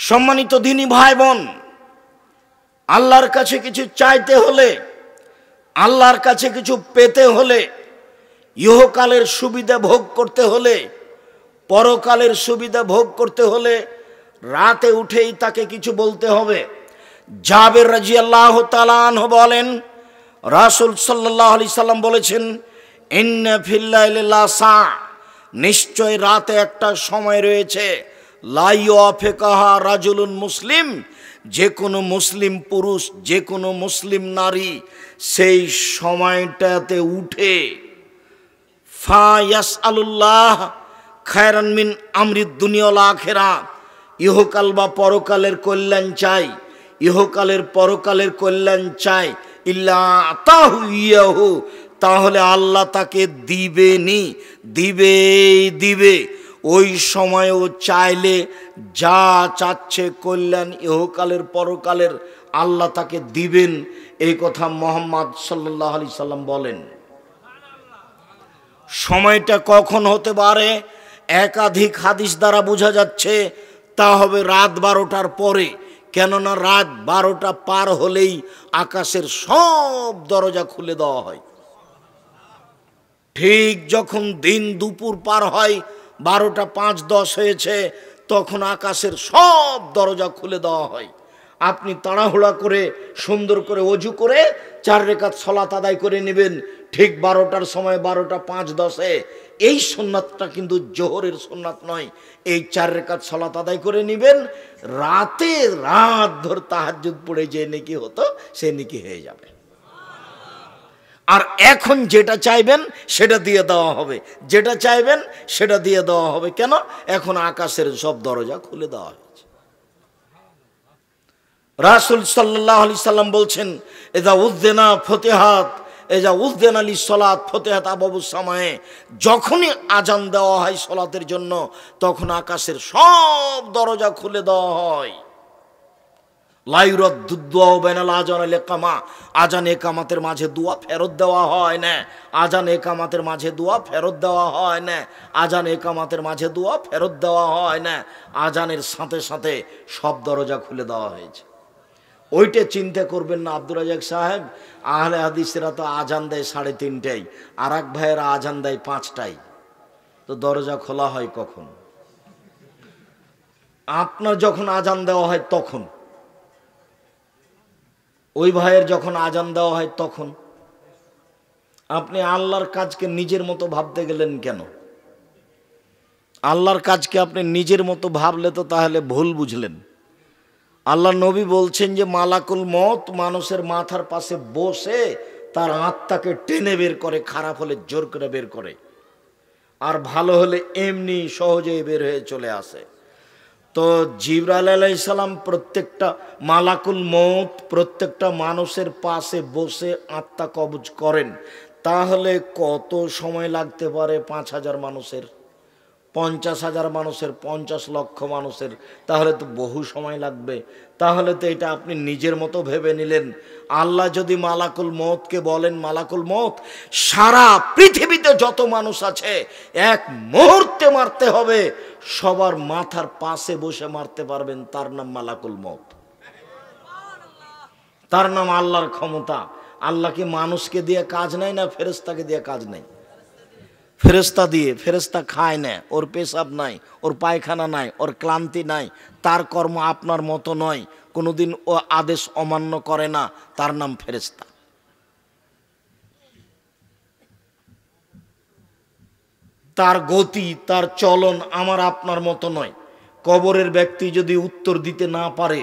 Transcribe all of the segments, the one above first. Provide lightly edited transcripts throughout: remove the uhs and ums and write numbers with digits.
সম্মানিত দিনী ভাই বোন, আল্লাহর কাছে কিছু চাইতে হলে, আল্লাহর কাছে কিছু পেতে হলে, ইহকালের সুবিধা ভোগ করতে হলে, পরকালের সুবিধা ভোগ করতে হলে রাতে উঠেই তাকে কিছু বলতে হবে। জাবের রাদিয়াল্লাহু তাআলা আনহু বলেন, রাসূল সাল্লাল্লাহু আলাইহি সাল্লাম বলেছেন, ইন্না ফিল লাইলি লাসা, নিশ্চয় রাতে একটা সময় রয়েছে, লা ইউআফিকাহা রাজুলুন মুসলিম, যে কোনো মুসলিম পুরুষ, যে কোনো মুসলিম নারী সেই সময়টাতে উঠে ফায়াসআলুল্লাহ খায়রান মিন আমরিদ দুনিয়া ওয়াল আখিরাহ, ইহকাল বা পরকালের কল্যাণ চাই, ইহকালের পরকালের কল্যাণ চাই, ইল্লা আতাহু ইয়াহু, তাহলে আল্লাহ তাকে দিবেনি, দিবে। ওই সময়ও চাইলে যা চাচ্ছে কল্যাণ ইহকালের পরকালের আল্লাহ তাকে দিবেন, এই কথা মুহাম্মদ সাল্লাল্লাহু আলাইহি সাল্লাম বলেন। সময়টা কখন হতে পারে একাধিক হাদিস দ্বারা বোঝা যাচ্ছে, তা হবে রাত 12টার পরে। কেননা রাত 12টা পার হলেই আকাশের সব দরজা খুলে দেওয়া হয়। ঠিক যখন দিন দুপুর পার হয়, 12টা 5-10 হয়েছে, তখন আকাশের সব দরজা খুলে দেওয়া হয়। আপনি তাড়াহুড়া করে সুন্দর করে ওযু করে 4 রাকাত সালাত আদায় করে নেবেন ঠিক 12টার সময়, 12টা 5-10-এ। এই সুন্নাতটা কিন্তু জোহরের সুন্নাত নয়। এই 4 রাকাত সালাত আদায় করে নেবেন, রাত ধরে তাহাজ্জুদ পড়ে যে নেকি হতো সে নেকি হয়ে যাবে। আর এখন যেটা চাইবেন সেটা দিয়ে দেওয়া হবে, যেটা চাইবেন সেটা দিয়ে দেওয়া হবে। কেন? এখন আকাশের সব দরজা খুলে দেওয়া হয়েছে। রাসূল সাল্লাল্লাহু আলাইহি সাল্লাম বলছেন, ইযা উযযিনা ফতিহাত, ইযা উযযিনা লিস-সালাত ফতিহাত আবওয়াবুস সামায়ে, যখনই আজান দেওয়া হয় সালাতের জন্য তখন আকাশের সব দরজা খুলে দেওয়া হয়। লা ইউরাদ্দু দুআ বাইনাল আযান ওয়াল ইকামা, আজান ইকামাতের মাঝে দোয়া ফেরত দেওয়া হয় না, আজান ইকামাতের মাঝে দোয়া ফেরত দেওয়া হয় না, আজান ইকামাতের মাঝে দোয়া ফেরত দেওয়া হয় না। আজানের সাথে সাথে সব দরজা খুলে দেওয়া হয়েছে। ওইটা চিন্তা করবেন না আব্দুর রাজ্জাক সাহেব, আহলে হাদিসেরা তো আজান দেয় 3:30টায়, আর এক ভাইয়েরা আজান দেয় 5টায়, তো দরজা খোলা হয় কখন? আপনার যখন আজান দেওয়া হয় তখন, ওই ভাইয়ের যখন আজান দেওয়া হয় তখন। আপনি আল্লাহর কাজকে নিজের মতো ভাবতে গেলেন কেন? আল্লাহর কাজকে আপনি নিজের মতো ভাবলে তো তাহলে ভুল বুঝলেন। আল্লাহ নবী বলছেন যে মালাকুল মউত মানুষের মাথার পাশে বসে তার আত্মাকে টেনে বের করে, খারাপ হলে জোর করে বের করে, আর ভালো হলে এমনি সহজেই বের হয়ে চলে আসে। তো জিবরাইল আলাইহিস সালাম প্রত্যেকটা মালাকুল মউত প্রত্যেকটা মানুষের পাশে বসে আত্মা কবজ করেন। তাহলে কত সময় লাগতে পারে? 5,000 মানুষের, 50,000 মানুষের, 50 লক্ষ মানুষের, তাহলে তো বহু সময় লাগবে। তাহলে তো এটা আপনি নিজের মতো ভেবে নিলেন। আল্লাহ যদি মালাকুল মউতকে বলেন, মালাকুল মউত সারা পৃথিবীতে যত মানুষ আছে এক মুহূর্তে মারতে হবে, সবার মাথার পাশে বসে মারতে পারবেন, তার নাম মালাকুল মউত, তার নাম আল্লাহর ক্ষমতা। আল্লাহ কি মানুষকে দিয়ে কাজ নেয় না ফেরেশতাকে দিয়ে কাজ নেয়? ফেরেশতা দিয়ে, ফেরেশতা খায় না, ওর পেশাব নাই, ওর পায়খানা নাই, ওর ক্লান্তি নাই, তার কর্ম আপনার মতো নয়, কোনোদিন ও আদেশ অমান্য করে না, তার নাম ফেরেশতা। তার গতি, তার চলন আমার আপনার মতো নয়। কবরের ব্যক্তি যদি উত্তর দিতে না পারে,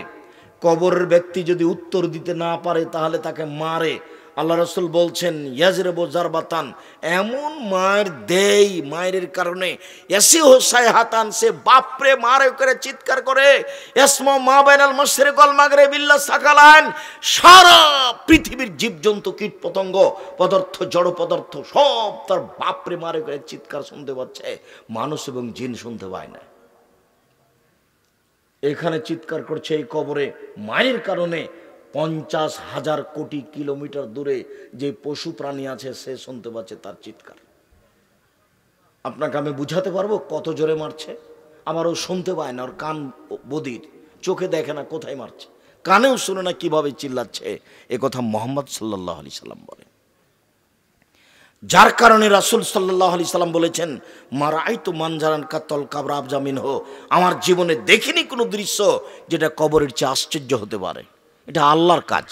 কবরের ব্যক্তি যদি উত্তর দিতে না পারে তাহলে তাকে মারে। আল্লাহ রাসূল বলছেন, ইয়াজরিবু জারবাতান, এমন মায়ের দেয়, মায়ের কারণে এসি হোসাই হাতান, সে বাপরে মারে করে চিৎকার করে, ইসমা মা বাইনাল মাশরিক ওয়াল মাগরিব ইল্লা সাকালান, সারা পৃথিবীর জীবজন্তু কীট পতঙ্গ পদার্থ জড় পদার্থ সব তার বাপরে মারে করে চিৎকার শুনতে পাচ্ছে, মানুষ এবং জিন শুনতে পায় না। এখানে চিৎকার করছে এই কবরে মায়ের কারণে, 50,000 কোটি কিলোমিটার দূরে যে পশু প্রাণী আছে সে শুনতে পাচ্ছে তার চিৎকার। আপনাকে আমি বুঝাতে পারবো কত জোরে মারছে? আবার ও শুনতে পায় না, ওর কান বধির, চোখে দেখে না কোথায় মারছে, কানেও শুনে না কিভাবে চিল্লাচ্ছে। এ কথা মুহাম্মদ সাল্লাল্লাহু আলাইহি সাল্লাম বলেন। যার কারণে রাসূল সাল্লাল্লাহু আলাইহি সাল্লাম বলেছেন, মারাইতু মানজারান কাতল কাবর আবজামিন হো, আমার জীবনে দেখিনি কোনো দৃশ্য যেটা কবরের চেয়ে আশ্চর্য হতে পারে। এটা আল্লাহর কাজ,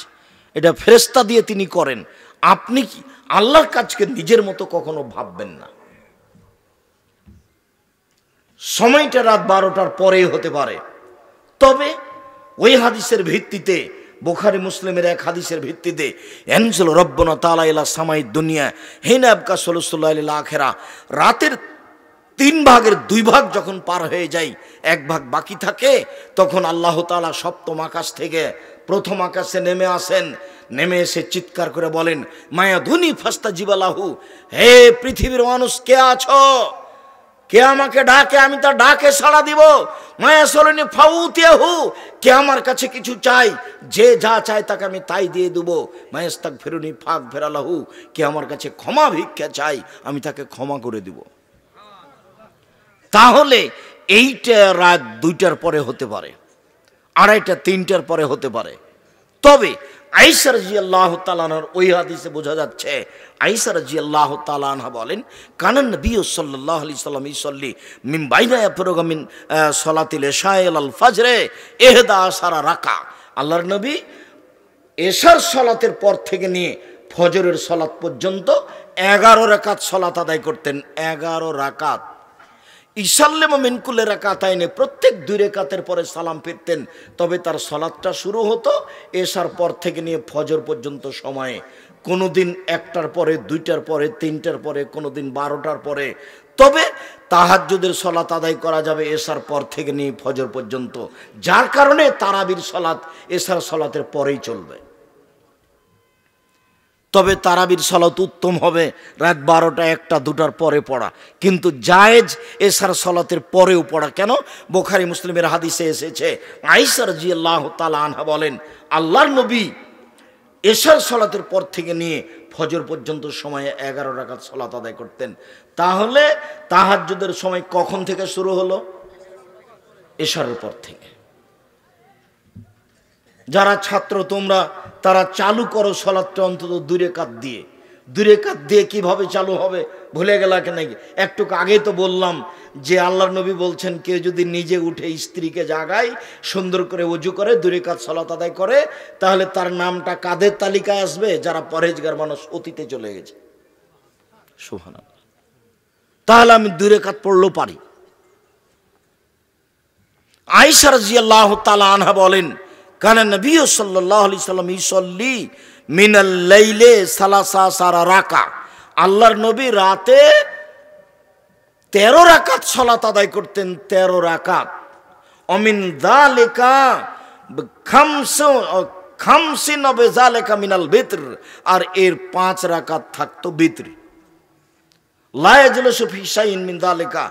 এটা ফেরেশতা দিয়ে তিনি করেন। আপনি কি আল্লাহর কাজকে নিজের মতো কখনো ভাববেন না। সময়টা রাত 12টার পরেই হতে পারে, তবে ওই হাদিসের ভিত্তিতে, বুখারী মুসলিমের এক হাদিসের ভিত্তিতে, এনজেল রব্বনা তাআলা ইলা সামাই দুনিয়া হিনা আবকা সলুসুল্লাহ ইলা আখিরা, রাতের 3 ভাগের 2 ভাগ যখন পার হয়ে যায়, 1 ভাগ বাকি থাকে, তখন আল্লাহ তাআলা সপ্তম আকাশ থেকে প্রথম আকাশে নেমে আসেন। নেমে এসে চিৎকার করে বলেন, মায়া ধুনি ফাস্তা জিবালাহু, হে পৃথিবীর মানুষ কে আছো, কে আমাকে ডাকে, আমি তার ডাকে সাড়া দিব। মায়া সলনি ফাউতিয়াহু, কে আমার কাছে কিছু চাই, যে যা চায় তাকে আমি তাই দিয়ে দেবো। মায়াস্তাক ফেরুনি ফাক ফেরালাহু, কে আমার কাছে ক্ষমা ভিক্ষা চাই, আমি তাকে ক্ষমা করে দিব। তাহলে এইটা রাত 2টার পরে হতে পারে, 2:30 3টার পরে হতে পারে। তবে আয়েশা রাদিয়াল্লাহু তাআলা আনহার ওই হাদিসে বোঝা যাচ্ছে, আয়েশা রাদিয়াল্লাহু তাআলা আনহা বলেন, কানান নবী সাল্লাল্লাহু আলাইহি সাল্লাম ইসল্লি মিন বাইনা ইয়াফরুগা মিন সালাতিল ইশা ইলাল ফাজরে 11 রাকা। আল্লাহর নবী এশার সালাতের পর থেকে নিয়ে ফজরের সালাত পর্যন্ত 11 রাকাত সালাত আদায় করতেন। 11 রাকাত। ইসাল্লাম মিনকুল্লি রাকাতাইনে, প্রত্যেক 2 রাকাতের পরে সালাম ফিরতেন। তবে তার সালাতটা শুরু হতো এশার পর থেকে নিয়ে ফজর পর্যন্ত সময়ে। কোনোদিন 1টার পরে, 2টার পরে, 3টার পরে, কোনোদিন 12টার পরে। তবে তাহাজ্জুদের সালাত আদায় করা যাবে এশার পর থেকে নিয়ে ফজর পর্যন্ত, যার কারণে তারাবির সালাত এশার সালাতের পরেই চলবে। তবে তারাবির সালাত উত্তম হবে রাত 12টা, 1টা, 2টার পরে পড়া, কিন্তু জায়েজ এশার সালাতের পরেও পড়া। কেন? বুখারী মুসলিমের হাদিসে এসেছে, আয়েশা রাদিয়াল্লাহু তাআলা আনহা বলেন, আল্লাহর নবী এশার সালাতের পর থেকে নিয়ে ফজর পর্যন্ত সময়ে 11 রাকাত সালাত আদায় করতেন। তাহলে তাহাজ্জুদের সময় কখন থেকে শুরু হলো? এশারের পর থেকে। যারা ছাত্র তোমরা, তারা চালু করো সালাতটা অন্তত 2 রাকাত দিয়ে। 2 রাকাত দিয়ে কিভাবে চালু হবে ভুলে গেলা কেন? একটু আগে তো বললাম যে আল্লাহর নবী বলছেন, কেউ যদি নিজে উঠে স্ত্রীকে জাগায়, সুন্দর করে ওযু করে 2 রাকাত সালাত আদায় করে, তাহলে তার নামটা কাদের তালিকায় আসবে? যারা পরহেজগার মানুষ, অতীতে চলে গেছে। সুবহানাল্লাহ। তাহলে আমি 2 রাকাত পড়লেও পারি। আয়েশা রাদিয়াল্লাহু তাআলা আনহা বলেন, কানা নবী সাল্লাল্লাহু আলাইহি সাল্লাম ইসল্লি মিনাল লাইলে সালাসা রাকা, আল্লাহর নবী রাতে 13 রাকাত সালাত আদায় করতেন। 13 রাকাত। অমিন যালিকা খামসিন যালিকা মিনাল বিতর, আর এর 5 রাকাত থাকতো বিতর। লা ইয়াজলিসু ফি শাইইন মিন যালিকা,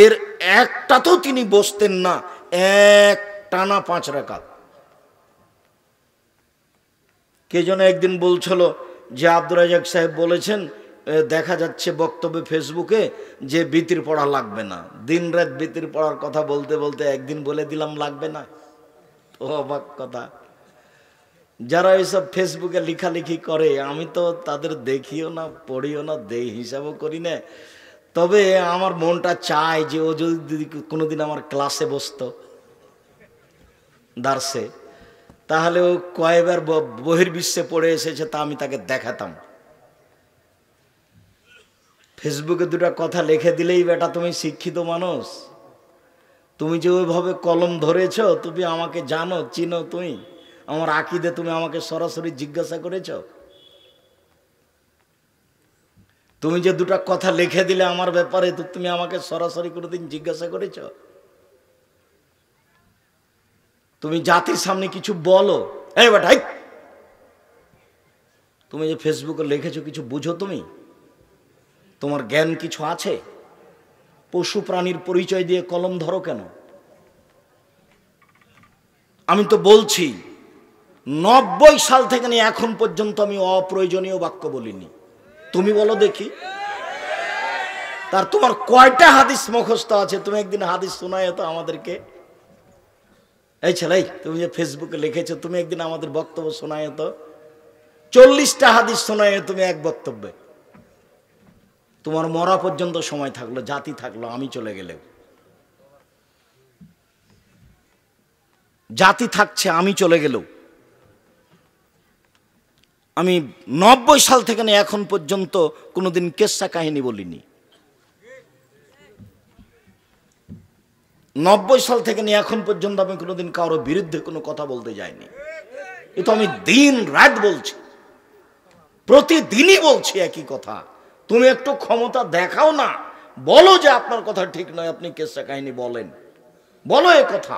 এর একটাতেও তিনি বসতেন না, এক টানা 5 রাকাত। কে যেন একদিন বলছিল যে আব্দুর রাজ্জাক সাহেব বলেছেন, দেখা যাচ্ছে বক্তব্যে ফেসবুকে, যে বিতির পড়া লাগবে না। দিন রাত বিতির পড়ার কথা বলতে বলতে একদিন বলে দিলাম লাগবে না। তো অবাক কথা, যারা এইসব ফেসবুকে লেখালেখি করে, আমি তো তাদের দেখিও না, পড়িও না, হিসাবও করি না। তবে আমার মনটা চায় যে ও যদি কোনোদিন আমার ক্লাসে বসতো, দার্সে, তাহলে ও কয়েকবার বহির্বিশ্বে পড়ে এসেছে, তা আমি তাকে দেখাতাম। ফেসবুকে 2টা কথা লিখে দিলেই বেটা তুমি শিক্ষিত মানুষ, তুমি যে ওইভাবে কলম ধরেছ, তুমি আমাকে জানো, চিনো, তুমি আমার আকীদা তুমি আমাকে সরাসরি জিজ্ঞাসা করেছ, তুমি যে 2টা কথা লিখে দিলে আমার ব্যাপারে, তো তুমি আমাকে সরাসরি কোনোদিন জিজ্ঞাসা করেছ? তুমি জাতির সামনে কিছু বলো, এই বেটা তুমি যে ফেসবুকে লিখেছো কিছু বুঝো? তুমি, তোমার জ্ঞান কিছু আছে? পশু প্রাণীর পরিচয় দিয়ে কলম ধরো কেন? আমি তো বলছি 90 সাল থেকে নিয়ে এখন পর্যন্ত আমি অপ্রয়োজনীয় বাক্য বলিনি। তুমি বলো দেখি, তার তোমার কয়টা হাদিস মুখস্থ আছে? তুমি একদিন হাদিস শোনায় তো আমাদেরকে। এই ছেলে, তুমি যে ফেসবুকে লিখেছো, তুমি একদিন আমাদের বক্তব্য শোনায় তো, 40টা হাদিস শোনায় তুমি এক বক্তব্যে। তোমার মরা পর্যন্ত সময় থাকলো, জাতি থাকলো, আমি চলে গেলে, জাতি থাকছে, আমি চলে গেলেও, আমি 90 সাল থেকে নিয়ে এখন পর্যন্ত কোনোদিন কেসা কাহিনী বলিনি। 90 সাল থেকে নিয়ে এখন পর্যন্ত আমি কোনোদিন কারোর বিরুদ্ধে কোনো কথা বলতে যাইনি। এ তো আমি দিন রাত বলছি, প্রতিদিনই বলছি একই কথা। তুমি একটু ক্ষমতা দেখাও না, বলো যে আপনার কথা ঠিক নয়, আপনি কেসা কাহিনী বলেন, বলো এ কথা।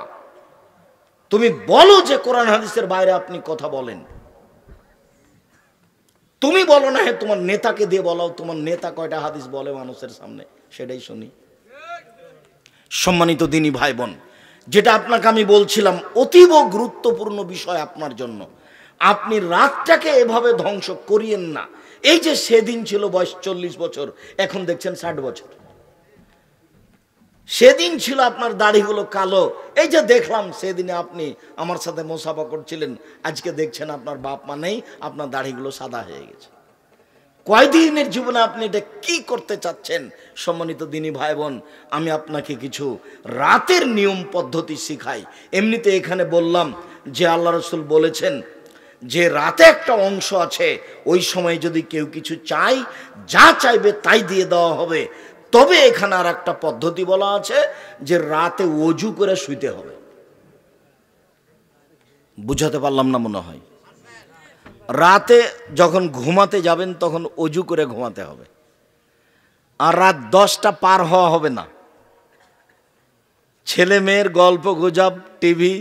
তুমি বলো যে কোরআন হাদিসের বাইরে আপনি কথা বলেন। তুমি বলো না, হ্যাঁ তোমার নেতাকে দিয়ে বলাও, তোমার নেতা কয়টা হাদিস বলে মানুষের সামনে, সেটাই শুনি। সম্মানিত দিনী ভাই বোন, যেটা আপনাকে আমি বলছিলাম, অতীব গুরুত্বপূর্ণ বিষয় আপনার জন্য। আপনি রাতটাকে এভাবে ধ্বংস করিয়েন না। এই যে সেদিন ছিল বয়স 40 বছর, এখন দেখছেন 60 বছর। সেদিন ছিল আপনার দাড়িগুলো কালো, এই যে দেখলাম সেদিনে আপনি আমার সাথে মোসাফা করছিলেন, আজকে দেখছেন আপনার বাপ মা নেই, আপনার দাড়িগুলো সাদা হয়ে গেছে। কয়দিনের জীবনে আপনি এটা কি করতে চাচ্ছেন? সম্মানিত দিনী ভাই বোন, আমি আপনাকে কিছু রাতের নিয়ম পদ্ধতি শিখাই। এমনিতে এখানে বললাম যে আল্লাহ রসুল বলেছেন যে রাতে একটা অংশ আছে, ওই সময় যদি কেউ কিছু চায়, যা চাইবে তাই দিয়ে দেওয়া হবে। তবে এখানে আর একটা পদ্ধতি বলা আছে যে রাতে ওযু করে শুইতে হবে। বুঝাতে পারলাম না মনে হয়। রাতে যখন ঘুমাতে যাবেন তখন ওযু করে ঘুমাতে হবে, আর রাত 10টা পার হওয়া হবে না। ছেলে মেয়ের গল্প গুজব, টিভি,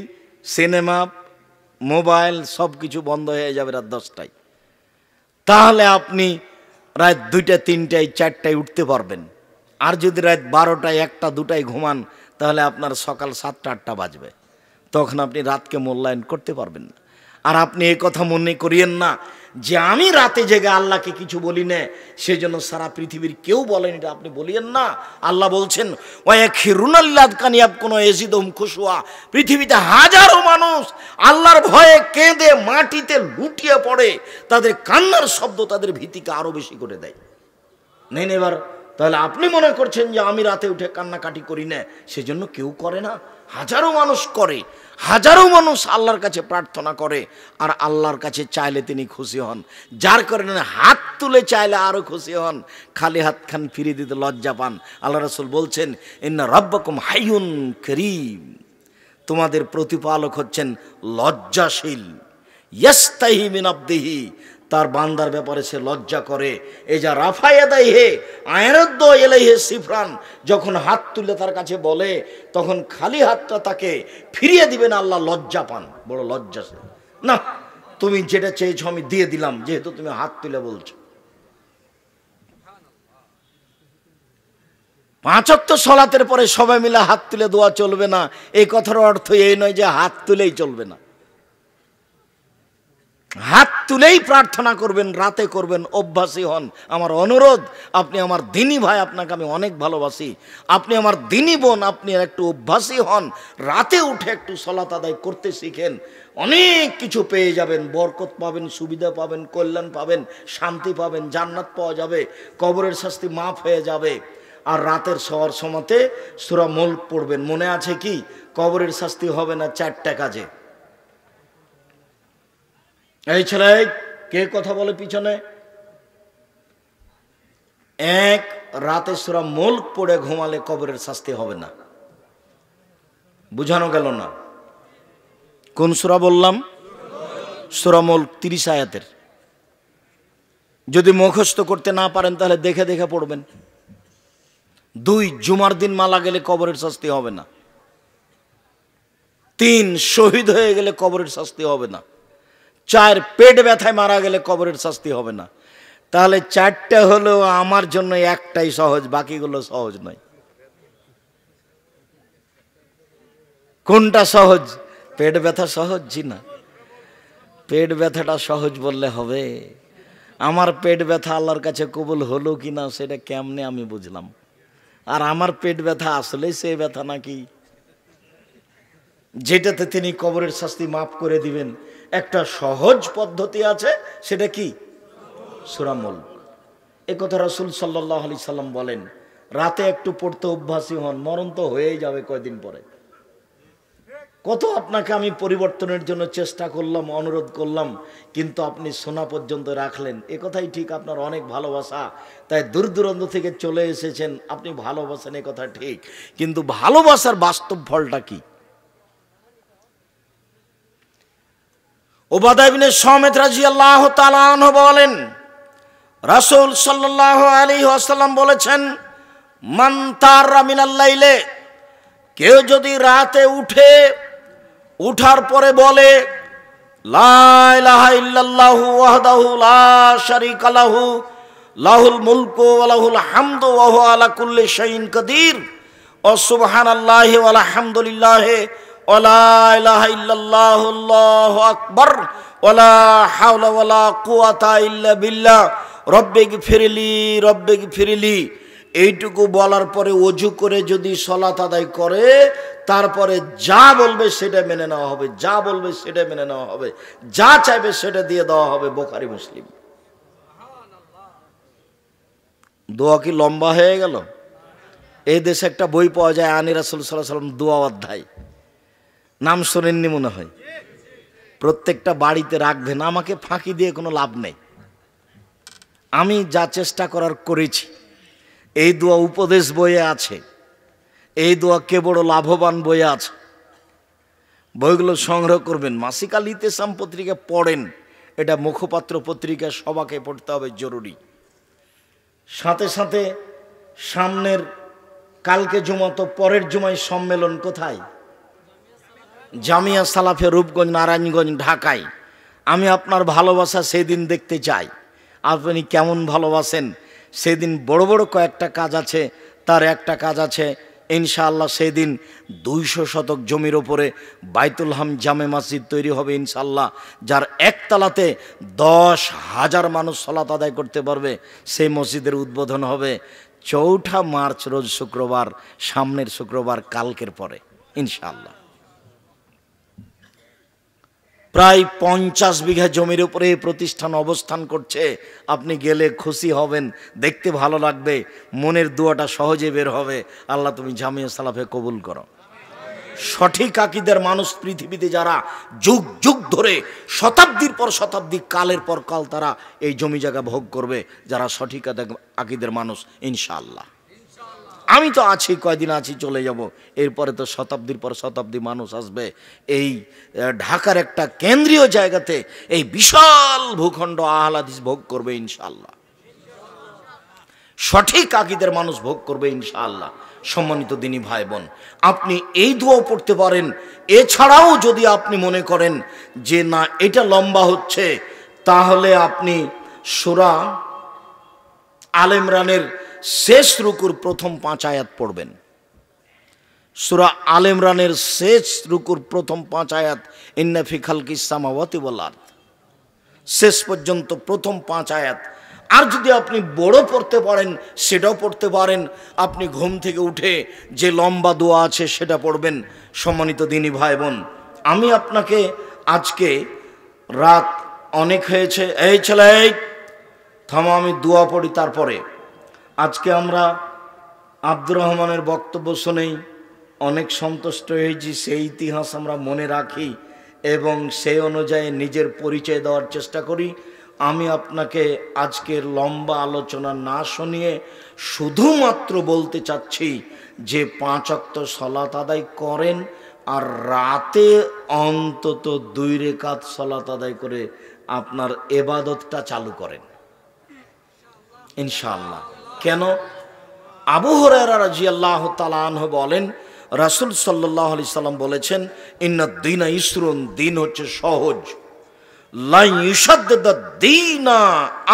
সিনেমা, মোবাইল সব কিছু বন্ধ হয়ে যাবে রাত 10টায়। তাহলে আপনি রাত 2টা, 3টায়, 4টায় উঠতে পারবেন। আর যদি রাত 12টায়, 1টা, 2টায় ঘুমান, তাহলে আপনার সকাল 7টা, 8টা বাজবে। তখন আপনি রাতকে মূল্যায়ন করতে পারবেন না। আর আপনি এই কথা মনে করিয়েন না যে আমি রাতে জেগে আল্লাহকে কিছু বলি না, সেই জন্য সারা পৃথিবীর কেউ বলেন, এটা আপনি বলিয়েন না। আল্লাহ বলছেন পৃথিবীতে হাজারো মানুষ আল্লাহর ভয়ে কেঁদে মাটিতে লুটিয়ে পড়ে, তাদের কান্নার শব্দ তাদের ভীতিকে আরো বেশি করে দেয়। নেন এবার, তাহলে আপনি মনে করছেন যে আমি রাতে উঠে কান্নাকাটি করি না, সেজন্য কেউ করে না? হাজারো মানুষ করে, হাজারো মানুষ আল্লাহর কাছে প্রার্থনা করে, আর আল্লাহর কাছে চাইলে তিনি খুশি হন। যার কারণে হাত তুলে চাইলে আরো খুশি হন, খালি হাত খান ফিরিয়ে দিতে লজ্জা পান। আল্লাহ রাসূল বলছেন ইন্না রাব্বাকুম হাইয়ুন কারীম, তোমাদের প্রতিপালক হচ্ছেন লজ্জাশীল। ইয়াস্তাহি মিন আবদিহি, তার বান্দার ব্যাপারে সে লজ্জা করে। এই যা রাফায়াদাই হে আয়রদ্দ এলাইহে সিফরান, যখন হাত তুলে তার কাছে বলে, তখন খালি হাতটা তাকে ফিরিয়ে দিবেন, আল্লাহ লজ্জা পান, বড় লজ্জা। না, তুমি যেটা চেয়েছো আমি দিয়ে দিলাম, যেহেতু তুমি হাত তুলে বলছো। 5 ওয়াক্ত সালাতের পরে সবাই মিলে হাত তুলে দোয়া চলবে না, এই কথার অর্থ এই নয় যে হাত তুলেই চলবে না। হাত তুলেই প্রার্থনা করবেন, রাতে করবেন, অভ্যাসী হন। আমার অনুরোধ, আপনি আমার দিনী ভাই, আপনাকে আমি অনেক ভালোবাসি, আপনি আমার দিনী বোন, আপনি একটু অভ্যাসী হন, রাতে উঠে একটু সালাত আদায় করতে শিখেন। অনেক কিছু পেয়ে যাবেন, বরকত পাবেন, সুবিধা পাবেন, কল্যাণ পাবেন, শান্তি পাবেন, জান্নাত পাওয়া যাবে, কবরের শাস্তি মাফ হয়ে যাবে। আর রাতের শোয়ার সময়তে সূরা মুলক পড়বেন। মনে আছে কি? কবরের শাস্তি হবে না 4টা কাজে। এই ছেলে, কে কথা বলে পিছনে? 1, রাতে সূরা মুলক পড়ে ঘুমালে কবরের শাস্তি হবে না। বুঝানো গেল না? কোন সূরা বললাম? সূরা মুলক 30 আয়াতের। যদি মুখস্থ করতে না পারেন তাহলে দেখে দেখে পড়বেন। 2, জুমার দিন মারা গেলে কবরের শাস্তি হবে না। 3, শহীদ হয়ে গেলে কবরের শাস্তি হবে না। 4, পেট ব্যথায় মারা গেলে কবরের শাস্তি হবে না। তাহলে 4টা হলো আমার জন্য, একটাই সহজ, বাকিগুলো সহজ নয়। কোনটা সহজ? পেট ব্যথা সহজ? জি না, পেট ব্যথাটা সহজ বললে হবে? আমার পেট ব্যথা আল্লাহর কাছে কবুল হলো কিনা সেটা কেমনে আমি বুঝলাম? আর আমার পেট ব্যথা আসলেই সে ব্যথা নাকি? যেটাতে তিনি কবরের শাস্তি মাফ করে দিবেন। একটা সহজ পদ্ধতি আছে, সেটা কি? সূরা মুলক। এ কথা রাসূল সাল্লাল্লাহু আলাইহি সাল্লাম বলেন। রাতে একটু পড়তে অভ্যাসী হন, মরণ তো হয়েই যাবে কয়দিন পরে। কত আপনাকে আমি পরিবর্তনের জন্য চেষ্টা করলাম, অনুরোধ করলাম, কিন্তু আপনি শোনা পর্যন্ত রাখলেন। এ কথাই ঠিক, আপনার অনেক ভালোবাসা, তাই দূর দূরান্ত থেকে চলে এসেছেন, আপনি ভালোবাসেন, এ কথা ঠিক, কিন্তু ভালোবাসার বাস্তব ফলটা কি? উবাদা ইবনে সামিত রাদিয়াল্লাহু তাআলা আনহু বলেন, রাসূল সাল্লাল্লাহু আলাইহি ওয়াসাল্লাম বলেছেন, মান তারা মিনাল লাইলে, কেউ যদি রাতে উঠার পরে বলে লা ইলাহা ইল্লাল্লাহু ওয়াহদাহু লা শারীকা লাহু লাহুল মুলকু ওয়া লাহুল হামদু ওয়া হুয়া আলা কুল্লি শাইইন কাদির ও সুবহানাল্লাহি ওয়া আলহামদুলিল্লাহি ওয়া লা ইলাহা ইল্লাল্লাহু আল্লাহু আকবার ওয়া লা হাওলা ওয়া লা কুওয়াতা ইল্লা বিল্লাহ রব্বিগফিরলি, এইটুকু বলার পরে ওযু করে যদি সালাত আদায় করে, তারপরে যা বলবে সেটা মেনে নেওয়া হবে, যা বলবে সেটা মেনে নেওয়া হবে, যা চাইবে সেটা দিয়ে দেওয়া হবে। বুখারী মুসলিম। দোয়া কি লম্বা হয়ে গেল? এই দেশে একটা বই পাওয়া যায়, আনি রাসূল সাল্লাল্লাহু আলাইহি ওয়াসাল্লাম দোয়া অধ্যায়, নাম শোনেননি মনে হয়। প্রত্যেকটা বাড়িতে রাখবেন, আমাকে ফাঁকি দিয়ে কোনো লাভ নেই। আমি যা চেষ্টা করার করেছি। এই দোয়া উপদেশ বইয়ে আছে, এই দোয়া কে বড় লাভবান বইয়ে আছে। বইগুলো সংগ্রহ করবেন। মাসিক আল ইতিসাম পত্রিকা পড়েন, এটা মুখপাত্র পত্রিকা, সবাকে পড়তে হবে, জরুরি। সাথে সাথে সামনের কালকে জুমা, তো পরের জুমায় সম্মেলন কোথায়? জামিয়া সালাফে রূপগঞ্জ, নারায়ণগঞ্জ, ঢাকায়। আমি আপনার ভালোবাসা সেদিন দেখতে চাই, আপনি কেমন ভালোবাসেন। সেদিন বড় বড় কয়েকটা কাজ আছে, তার একটা কাজ আছে ইনশাআল্লাহ। সেদিন 200 শতক জমির ওপরে বাইতুল হাম জামে মসজিদ তৈরি হবে ইনশাআল্লাহ, যার একতলাতে 10,000 মানুষ সালাত আদায় করতে পারবে। সেই মসজিদের উদ্বোধন হবে 4 মার্চ রোজ শুক্রবার, সামনের শুক্রবার, কালকের পরে ইনশাআল্লাহ। প্রায় 50 বিঘা জমির উপরে এই প্রতিষ্ঠান অবস্থান করছে। আপনি গেলে খুশি হবেন, দেখতে ভালো লাগবে, মনের দোয়াটা সহজে বের হবে। আল্লাহ তুমি জামিয়া সালাফে কবুল করো। সঠিক আকীদার মানুষ পৃথিবীতে যারা যুগ যুগ ধরে, শতাব্দীর পর শতাব্দী, কালের পর কাল তারা এই জমি জায়গা ভোগ করবে, যারা সঠিক আকীদার মানুষ ইনশাআল্লাহ। আমি তো আছি, কয়দিন আছি, চলে যাব। এরপরে তো শতাব্দীর পর শতাব্দী মানুষ আসবে। এই ঢাকার একটা কেন্দ্রীয় জায়গাতে এই বিশাল ভূখণ্ড আহলে হাদিস ভোগ করবে ইনশাআল্লাহ। সঠিক আকীদার মানুষ ভোগ করবে ইনশাআল্লাহ। সম্মানিত দিনী ভাই বোন, আপনি এই দোয়া পড়তে পারেন। এছাড়াও যদি আপনি মনে করেন যে না এটা লম্বা হচ্ছে, তাহলে আপনি সূরা আলে ইমরানের শেষ রুকুর প্রথম 5 আয়াত পড়বেন। সূরা আলে ইমরানের শেষ রুকুর প্রথম 5 আয়াত, ইন্না ফি খালকিস সামাওয়াতি ওয়াল আরদ, শেষ পর্যন্ত প্রথম 5 আয়াত। আর যদি আপনি বড় পড়তে পারেন সেটাও পড়তে পারেন। আপনি ঘুম থেকে উঠে যে লম্বা দোয়া আছে সেটা পড়বেন। সম্মানিত দিনী ভাই বোন, আমি আপনাকে আজকে রাত অনেক হয়েছে, এই ছেলে থামো, আমি দোয়া পড়ি তারপরে। আজকে আমরা আব্দুর রহমানের বক্তব্য শুনেই অনেক সন্তুষ্ট হয়েছি। সেই ইতিহাস আমরা মনে রাখি এবং সেই অনুযায়ী নিজের পরিচয় দেওয়ার চেষ্টা করি। আমি আপনাকে আজকের লম্বা আলোচনা না শুনিয়ে শুধুমাত্র বলতে চাচ্ছি যে 5 ওয়াক্ত সালাত আদায় করেন, আর রাতে অন্তত 2 রাকাত সালাত আদায় করে আপনার ইবাদতটা চালু করেন ইনশাআল্লাহ। কেন? আবু হুরায়রা রাদিয়াল্লাহু তাআলা আনহু বলেন, রাসূল সাল্লাল্লাহু আলাইহি সাল্লাম বলেছেন, ইন্নাদ দীনা ইসরুন, দিন হচ্ছে সহজ। লা ইউশাদ্দিদুদ-দীনা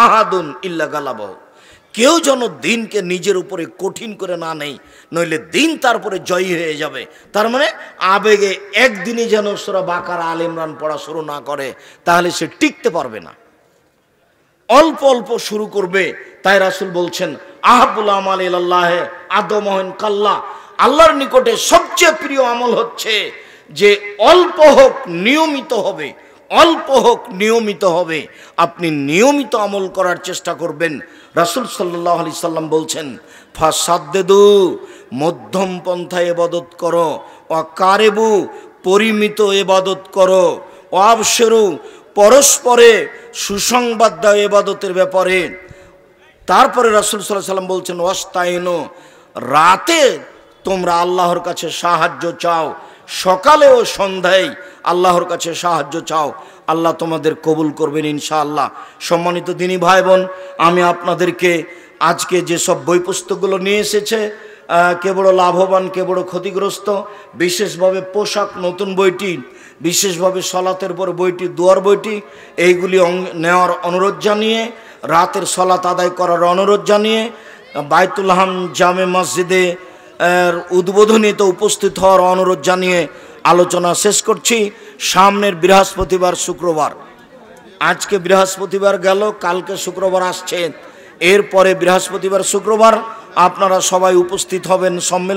আহাদুন ইল্লা গালাবাহু, কেউ যেন দিনকে নিজের উপরে কঠিন করে না নেয়, নইলে দিন তারপরে জয়ী হয়ে যাবে। তার মানে আবেগে একদিনই যেন সূরা বাকারা, আলে ইমরান পড়া শুরু না করে, তাহলে সে টিকতে পারবে না। অল্প অল্প শুরু করবে। তাই রাসূল বলছেন, আহাবুল আমাল ইলাল্লাহ আদমহন কাল্লা, আল্লাহর নিকটে সবচেয়ে প্রিয় আমল হচ্ছে যে অল্প হোক নিয়মিত হবে, অল্প হোক নিয়মিত হবে, আপনি নিয়মিত আমল করার চেষ্টা করবেন। রাসূল সাল্লাল্লাহু আলাইহি সাল্লাম বলছেন, ফাসাদ্দেদু, মধ্যম পন্থায় ইবাদত করো, ওয়াকারেবু, পরিমিত ইবাদত করো, ওয়াবশিরু, পরস্পরে সুসংবাদ দাও ইবাদতের ব্যাপারে। তারপরে রাসূল সাল্লাল্লাহু আলাইহি সাল্লাম বলছেন, ওয়াস্তাইনু, রাতে তোমরা আল্লাহর কাছে সাহায্য চাও, সকালে ও সন্ধ্যায় আল্লাহর কাছে সাহায্য চাও, আল্লাহ তোমাদের কবুল করবেন ইনশাআল্লাহ। সম্মানিত দিনী ভাই বোন, আমি আপনাদেরকে আজকে যেসব বই পুস্তকগুলো নিয়ে এসেছে, কে বড় লাভবান কে বড় ক্ষতিগ্রস্ত, বিশেষভাবে পোশাক নতুন বইটি, বিশেষভাবে সলাতের পর বইটি, দুয়ার বইটি, এইগুলি নেওয়ার অনুরোধ জানিয়ে, রাতের সলাত আদায় করার অনুরোধ জানিয়ে, বাইতুল হাম জামে মসজিদে উদ্বোধনীতে উপস্থিত হওয়ার অনুরোধ জানিয়ে আলোচনা শেষ করছি। সামনের বৃহস্পতিবার শুক্রবার, আজকে বৃহস্পতিবার গেল, কালকে শুক্রবার আসছে, এরপরে বৃহস্পতিবার শুক্রবার আপনারা সবাই উপস্থিত হবেন সম্মেলন।